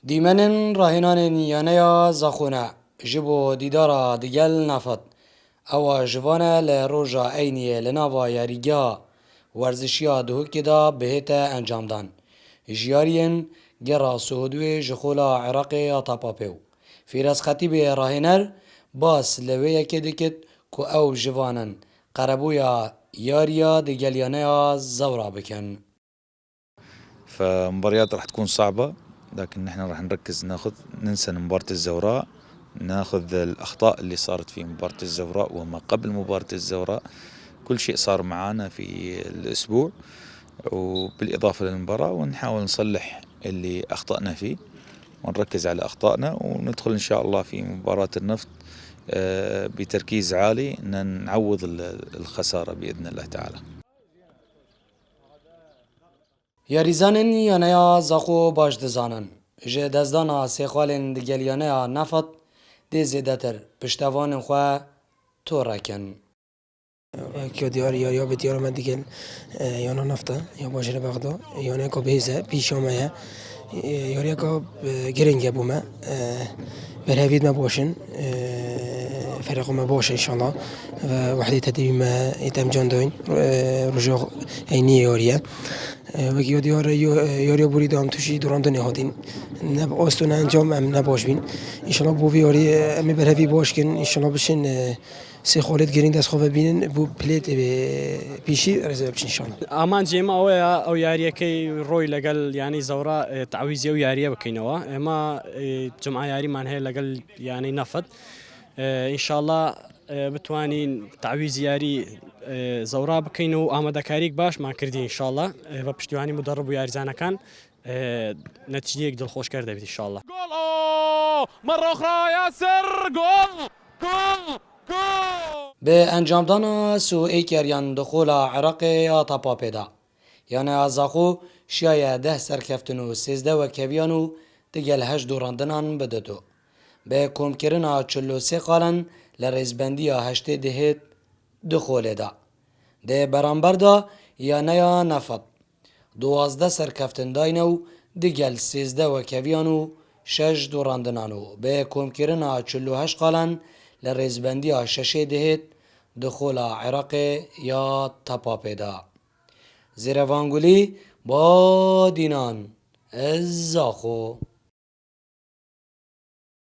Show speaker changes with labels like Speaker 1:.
Speaker 1: دیمنن راهنان یانیا زخونه جبو دیدارا دیگل نفت او جوانه لروجا اینیه لناوا یاریگا ورزشیا دهوکی دا بهتا انجام دان جیارین گرا سهودوی جخولا عراق آتاپاپیو فیراز خطیب راهنر باس لویه که دکت که او جوانن قربویا یاریا دیگلیانه زورا بکن.
Speaker 2: فمباريات راح تكون صعبة، لكن نحن راح نركز ننسى مباراة الزوراء، ناخذ الأخطاء اللي صارت في مباراة الزوراء وما قبل مباراة الزوراء. كل شيء صار معانا في الأسبوع وبالإضافة للمباراة، ونحاول نصلح اللي أخطأنا فيه ونركز على أخطائنا، وندخل إن شاء الله في مباراة النفط بتركيز عالي أن نعوض الخسارة بإذن الله تعالى.
Speaker 1: یاریزانن یانیا زخو باش دزانن جه دزدانا سیخوالن دیگلیانه نفت دی زیدتر پشتوان خواه تو رکن.
Speaker 3: که دیاری یا به دیار من دیگل یانا نفته یا باشه بغدا یانا که بهزه پیش آمده یاری که گرنگه بومه برهوید ما باشن فرق ما باشه إن شاء الله ووحدة تدريب ما يتم جان دوين رجع عيني يوريا وكي ديار يوريا بريد هم توشي دوران دنيا هادين نب أستون أنجام أم نباش بين إن شاء الله بوفي يوري أم برهوي باش كن إن شاء الله بشين سه خالد گرین دست خواب بینن بو پلیت پیشی رزرو بشین شان.
Speaker 4: آمان جیما او یاریه کی روی لگل یعنی زورا تعویضی او یاریه بکنوا اما جمعه یاری من هی لگل یعنی نفط ان شاء الله بتوانین تعویض یاری زورا بکنو آماده کاریک باش ما کردی ان شاء الله و پشتیوانی مدرب و یاریزانه کان نتیجه دل خوش کرده بید ان شاء الله.
Speaker 5: جول مرة أخرى ياسر جول جول
Speaker 1: به انجام دانا سو ایکریان دخولا عراق آتاپا پیدا یعنی ازاخو شایه 10 سرکفتنو 13 و کویانو دیگل 8 دوراندنان بددو به کمکرنا 43 قالن لرزبندی 8 دهید دخول دا ده برانبر دا یعنی نفت 12 سرکفتن داینو دیگل 13 و کویانو 6 دوراندنانو به کمکرنا 48 قالن لرزبندی شش دهید دخول عراق یا تپا پیدا زیروانگولی با دینان ازاخو